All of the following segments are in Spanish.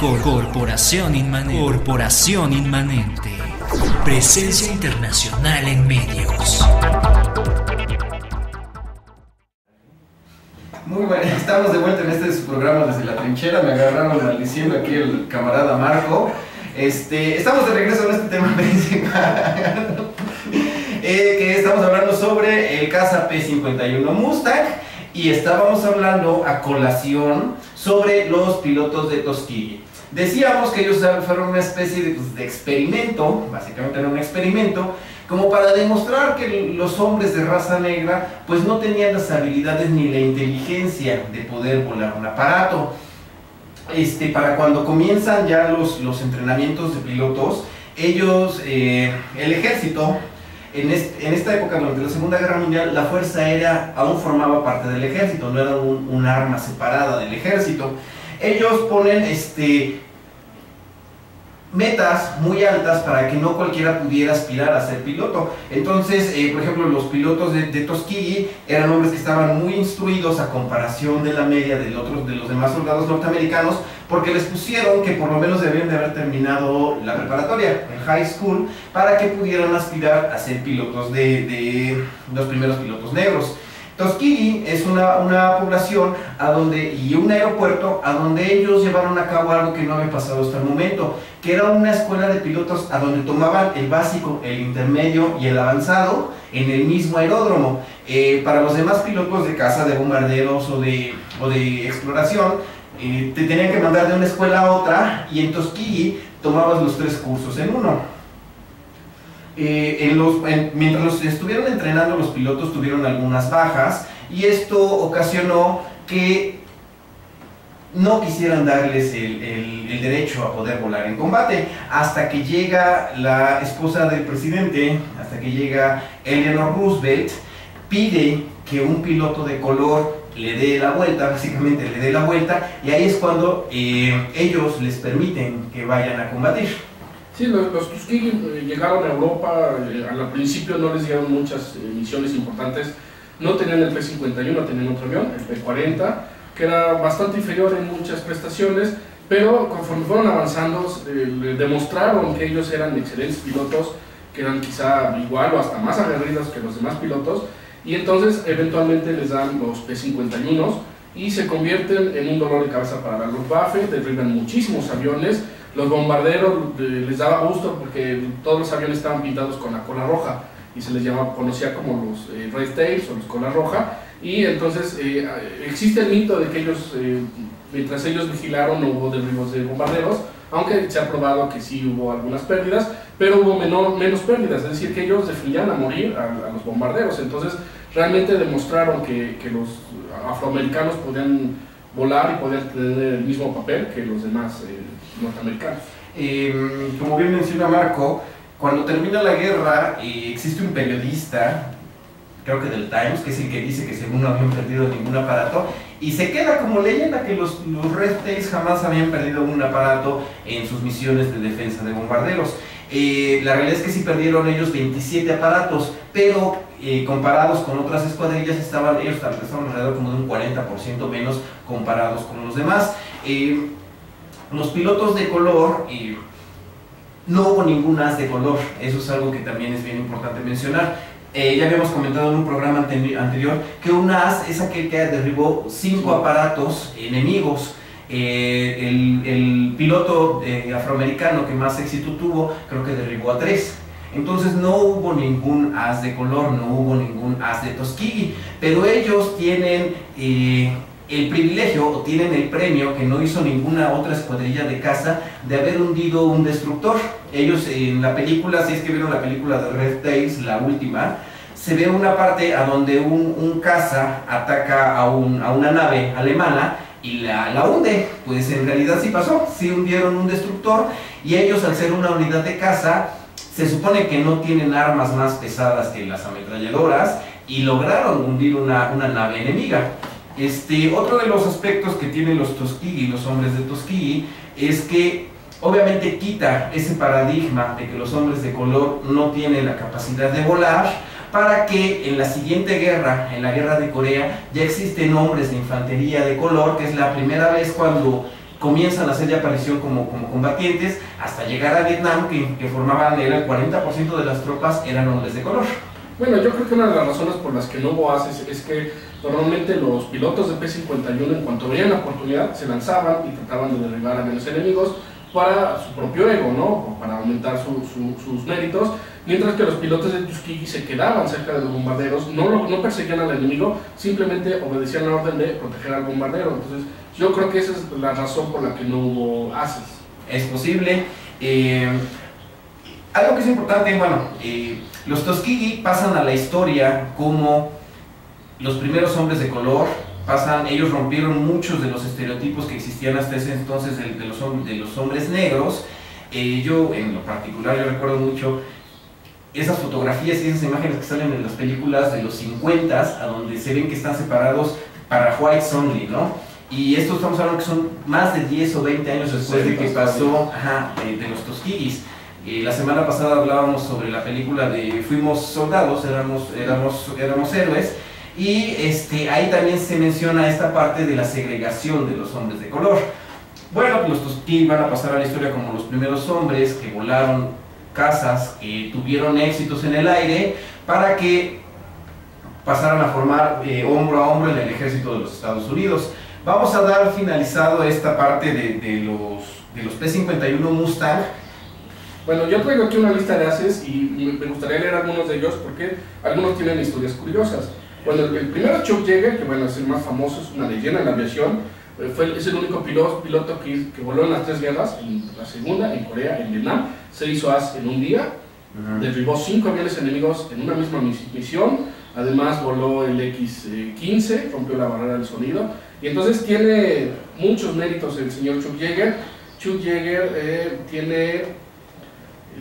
Corporación Inmanente. Presencia internacional en medios. Muy bueno, estamos de vuelta en este de su programa Desde la Trinchera. Me agarraron maldiciendo aquí el camarada Marco. Estamos de regreso en este tema principal. Que estamos hablando sobre el caza P-51 Mustang. Y estábamos hablando a colación sobre los pilotos de Tuskegee. Decíamos que ellos fueron una especie de experimento, básicamente era un experimento, como para demostrar que los hombres de raza negra pues no tenían las habilidades ni la inteligencia de poder volar un aparato. Para cuando comienzan ya los entrenamientos de pilotos, ellos, el ejército, en esta época, durante la Segunda Guerra Mundial, la Fuerza Aérea aún formaba parte del ejército, no era un arma separada del ejército. Ellos ponen metas muy altas para que no cualquiera pudiera aspirar a ser piloto. Entonces, por ejemplo, los pilotos de Tuskegee eran hombres que estaban muy instruidos a comparación de la media de los demás soldados norteamericanos, porque les pusieron que por lo menos debían de haber terminado la preparatoria, el high school, para que pudieran aspirar a ser pilotos de los primeros pilotos negros. Tuskegee es una población y un aeropuerto a donde ellos llevaron a cabo algo que no había pasado hasta el momento, que era una escuela de pilotos a donde tomaban el básico, el intermedio y el avanzado en el mismo aeródromo. Para los demás pilotos de caza, de bombarderos o de exploración, te tenían que mandar de una escuela a otra, y en Tuskegee tomabas los 3 cursos en uno. Mientras los estuvieron entrenando, los pilotos tuvieron algunas bajas, y esto ocasionó que no quisieran darles el derecho a poder volar en combate, hasta que llega la esposa del presidente, hasta que llega Eleanor Roosevelt, pide que un piloto de color le dé la vuelta, básicamente le dé la vuelta, y ahí es cuando ellos les permiten que vayan a combatir. Sí, los Tuskegee llegaron a Europa, al principio no les dieron muchas misiones importantes, no tenían el P-51, tenían otro avión, el P-40, que era bastante inferior en muchas prestaciones, pero conforme fueron avanzando demostraron que ellos eran excelentes pilotos, que eran quizá igual o hasta más aguerridos que los demás pilotos, y entonces eventualmente les dan los P-51 y se convierten en un dolor de cabeza para la Luftwaffe, derriban muchísimos aviones. Los bombarderos les daba gusto porque todos los aviones estaban pintados con la cola roja y se les conocía como los Red Tails o los cola roja, y entonces existe el mito de que ellos, mientras ellos vigilaron, no hubo derribos de bombarderos, aunque se ha probado que sí hubo algunas pérdidas, pero hubo menos pérdidas, es decir, que ellos defendían a morir a los bombarderos. Entonces realmente demostraron que los afroamericanos podían volar y podían tener el mismo papel que los demás norteamericanos. Como bien menciona Marco, cuando termina la guerra existe un periodista, creo que del Times, que es el que dice que según no habían perdido ningún aparato, y se queda como leyenda que los Red Tails jamás habían perdido un aparato en sus misiones de defensa de bombarderos. La realidad es que sí perdieron ellos 27 aparatos, pero comparados con otras escuadrillas ellos estaban alrededor como de un 40% menos comparados con los demás. Los pilotos de color, no hubo ningún as de color, eso es algo que también es bien importante mencionar. Ya habíamos comentado en un programa anterior que un as es aquel que derribó 5 aparatos enemigos. El piloto afroamericano que más éxito tuvo, creo que derribó a 3. Entonces no hubo ningún as de color, no hubo ningún as de Tuskegee, pero ellos tienen el privilegio o tienen el premio que no hizo ninguna otra escuadrilla de caza de haber hundido un destructor. Ellos en la película, si es que vieron la película de Red Tails, la última, se ve una parte a donde un caza ataca a una nave alemana y la hunde. Pues en realidad sí pasó, sí hundieron un destructor, y ellos, al ser una unidad de caza, se supone que no tienen armas más pesadas que las ametralladoras, y lograron hundir una nave enemiga. Otro de los aspectos que tienen los Tuskegee, los hombres de Tuskegee, es que obviamente quita ese paradigma de que los hombres de color no tienen la capacidad de volar, para que en la siguiente guerra, en la guerra de Corea, ya existen hombres de infantería de color, que es la primera vez cuando comienzan a hacer ya aparición como combatientes, hasta llegar a Vietnam, que formaban, era el 40% de las tropas eran hombres de color. Bueno, yo creo que una de las razones por las que no hubo ases es que normalmente los pilotos de P-51, en cuanto veían la oportunidad, se lanzaban y trataban de derribar a los enemigos para su propio ego, ¿no? O para aumentar sus méritos, mientras que los pilotos de Tuskegee se quedaban cerca de los bombarderos, no perseguían al enemigo, simplemente obedecían la orden de proteger al bombardero. Entonces, yo creo que esa es la razón por la que no hubo ases. Es posible. Algo que es importante, bueno, los Tuskegee pasan a la historia como los primeros hombres de color. Ellos rompieron muchos de los estereotipos que existían hasta ese entonces de los hombres negros. Yo, en lo particular, yo recuerdo mucho esas fotografías y esas imágenes que salen en las películas de los 50s, a donde se ven que están separados para whites only, ¿no? Y esto estamos hablando que son más de 10 o 20 años después de que pasó de los Tuskegees. La semana pasada hablábamos sobre la película de Fuimos soldados, éramos héroes, y ahí también se menciona esta parte de la segregación de los hombres de color. Bueno, pues los Tuskegee van a pasar a la historia como los primeros hombres que volaron cazas, que tuvieron éxitos en el aire, para que pasaran a formar hombro a hombro en el ejército de los Estados Unidos. Vamos a dar finalizado esta parte de los P-51 Mustang. Bueno, yo traigo aquí una lista de ases y me gustaría leer algunos de ellos porque algunos tienen historias curiosas. Bueno, el primero, Chuck Yeager, que bueno, es el más famoso, es una leyenda en la aviación, es el único piloto que voló en las 3 guerras, en la segunda, en Corea, en Vietnam. Se hizo as en un día, derribó 5 aviones enemigos en una misma misión, además voló el X-15, rompió la barrera del sonido, y entonces tiene muchos méritos el señor Chuck Yeager. Chuck Yeager tiene,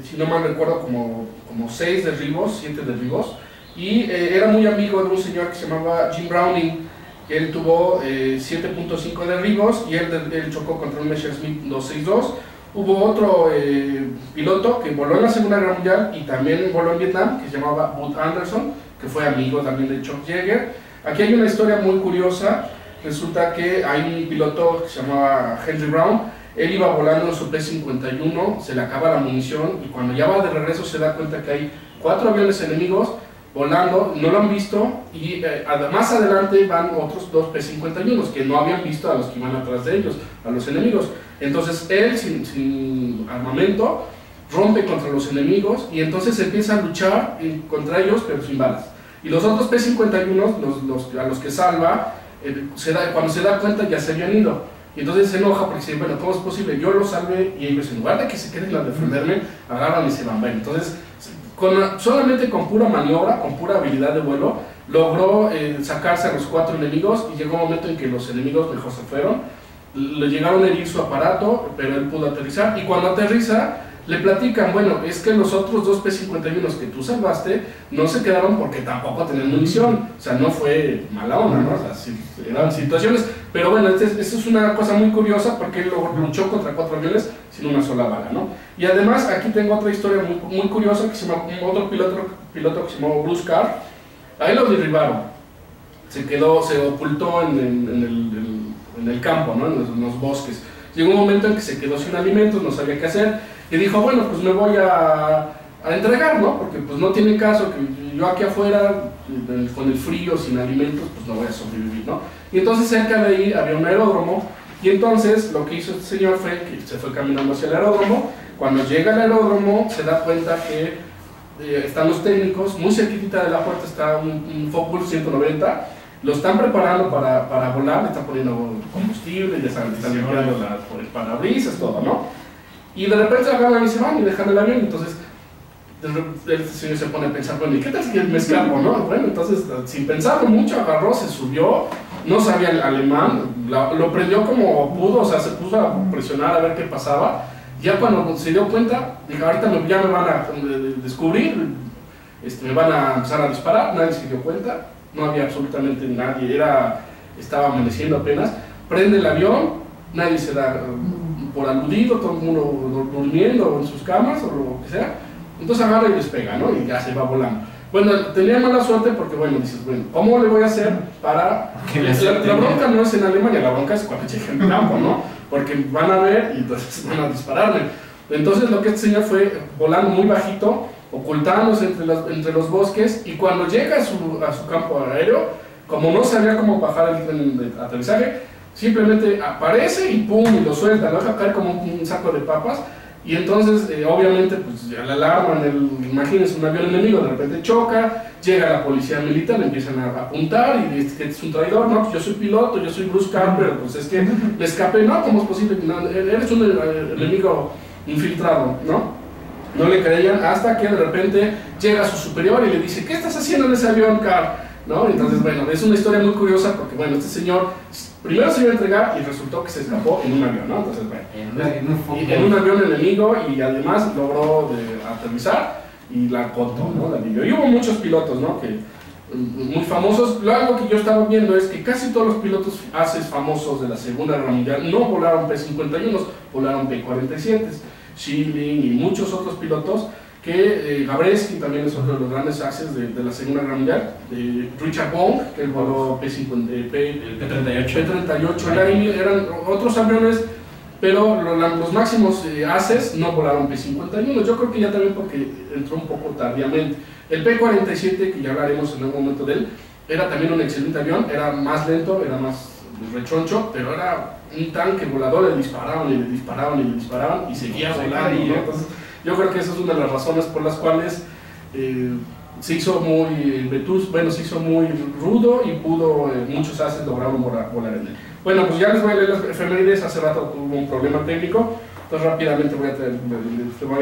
si no mal recuerdo, como 6 derribos, 7 derribos, y era muy amigo de un señor que se llamaba Jim Browning. Él tuvo 7.5 derribos y él chocó contra un Messerschmitt 262. Hubo otro piloto que voló en la Segunda Guerra Mundial y también voló en Vietnam, que se llamaba Bud Anderson, que fue amigo también de Chuck Yeager. Aquí hay una historia muy curiosa. Resulta que hay un piloto que se llamaba Henry Brown. Él iba volando en su P-51, se le acaba la munición y cuando ya va de regreso se da cuenta que hay 4 aviones enemigos volando, no lo han visto, y más adelante van otros 2 P-51 que no habían visto a los que iban atrás de ellos, a los enemigos. Entonces él, sin armamento, rompe contra los enemigos y entonces empieza a luchar contra ellos, pero sin balas. Y los otros P-51, a los que salva, cuando se da cuenta ya se habían ido. Y entonces se enoja porque dice, bueno, ¿cómo es posible? Yo los salvé y ellos, en lugar de que se queden a defenderme, agarran y se van. Bueno, entonces, solamente con pura maniobra, con pura habilidad de vuelo, logró sacarse a los 4 enemigos y llegó un momento en que los enemigos mejor se fueron. Le llegaron a herir su aparato, pero él pudo aterrizar, y cuando aterriza le platican, bueno, es que los otros 2 P-51 que tú salvaste no se quedaron porque tampoco tenían munición, o sea, no fue mala onda, ¿no? O sea, sí, eran situaciones, pero bueno, esto es una cosa muy curiosa porque él luchó contra 4 aviones sin una sola bala, ¿no? Y además aquí tengo otra historia muy curiosa que se llama otro piloto que se llamó Bruce Carr. Ahí lo derribaron, se ocultó en el campo, ¿no? En los bosques. Llegó un momento en que se quedó sin alimentos, no sabía qué hacer, y dijo, bueno, pues me voy a entregar, ¿no? Porque pues no tiene caso que yo aquí afuera, con el frío, sin alimentos, pues no voy a sobrevivir, ¿no? Y entonces cerca de ahí había un aeródromo, y entonces lo que hizo este señor fue que se fue caminando hacia el aeródromo. Cuando llega al aeródromo se da cuenta que están los técnicos, muy cerquita de la puerta está un Focke-Wulf 190, lo están preparando para volar, le están poniendo combustible, ya están limpiando el parabrisas, todo, ¿no? Y de repente se agarran y se van y dejan el avión. Entonces el señor se pone a pensar, bueno, ¿y qué tal si me escapo, no? Bueno, entonces sin pensarlo mucho agarró, se subió, no sabía el alemán, lo prendió como pudo, o sea, se puso a presionar a ver qué pasaba. Ya cuando se dio cuenta, dijo, ahorita ya me van a descubrir, me van a empezar a disparar. Nadie se dio cuenta, no había absolutamente nadie, estaba amaneciendo apenas. Prende el avión, nadie se da por aludido, todo el mundo durmiendo en sus camas o lo que sea. Entonces agarra y despega, ¿no? Y ya se va volando. Bueno, tenía mala suerte porque, bueno, dices, bueno, ¿cómo le voy a hacer para...? La bronca no es en Alemania, la bronca es cuando llega en el campo, ¿no? porque van a ver y entonces van a dispararme. Entonces lo que este señor fue volando muy bajito, ocultándose entre los bosques, y cuando llega a su campo aéreo, como no sabía cómo bajar el tren de aterrizaje, simplemente aparece y pum, y lo suelta, lo deja caer como un saco de papas. Y entonces, obviamente, pues la alarma, imagínense un avión enemigo, de repente choca, llega la policía militar, le empiezan a apuntar y dice que es un traidor. No, pues yo soy piloto, yo soy Bruce Campbell, pues es que le escapé. No, ¿cómo es posible? No, eres un enemigo infiltrado, ¿no? No le creían hasta que de repente llega su superior y le dice: ¿qué estás haciendo en ese avión, Carl? ¿No? Entonces, bueno, es una historia muy curiosa porque, bueno, este señor primero se iba a entregar y resultó que se escapó en un avión, ¿no? Entonces, bueno, en un avión enemigo, y además logró aterrizar y la contó, ¿no? La vivió. Y hubo muchos pilotos, ¿no? Que, muy famosos. Algo que yo estaba viendo es que casi todos los pilotos ases famosos de la Segunda Guerra Mundial no volaron P-51, volaron P-47, Schilling y muchos otros pilotos. Que Gabreski también es otro de los grandes ases de la Segunda Guerra Mundial, Richard Bong, que él voló P-38, eran otros aviones, pero los máximos ases no volaron P-51. Yo creo que ya también porque entró un poco tardíamente. El P-47, que ya hablaremos en algún momento de él, era también un excelente avión, era más lento, era más rechoncho, pero era un tanque volador, le disparaban y le disparaban y le disparaban y seguía volando, ¿no? Entonces, yo creo que esa es una de las razones por las cuales se hizo muy se hizo muy rudo y muchos ases lograron volar en él. Bueno, pues ya les voy a leer las efemérides. Hace rato tuvo un problema técnico, entonces rápidamente voy a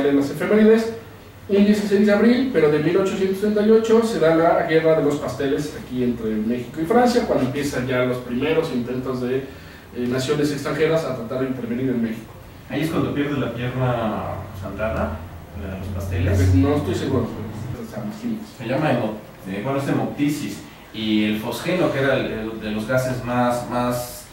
leer las efemérides. Un 16 de abril, pero de 1838, se da la Guerra de los Pasteles aquí entre México y Francia, cuando empiezan ya los primeros intentos de naciones extranjeras a tratar de intervenir en México. Ahí es cuando pierde la pierna Santana, la de los pasteles. No estoy seguro. Se llama hemoptisis. Y el fosgeno, que era de los gases más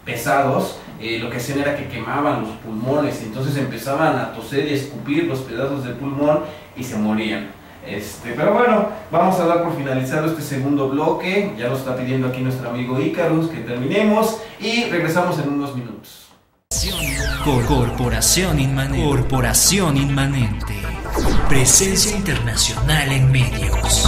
pesados, lo que hacían era que quemaban los pulmones, entonces empezaban a toser y a escupir los pedazos de pulmón y se morían. Pero bueno, vamos a dar por finalizado este segundo bloque. Ya nos está pidiendo aquí nuestro amigo Icarus que terminemos y regresamos en unos minutos. Corporación Inmanente. Presencia internacional en medios.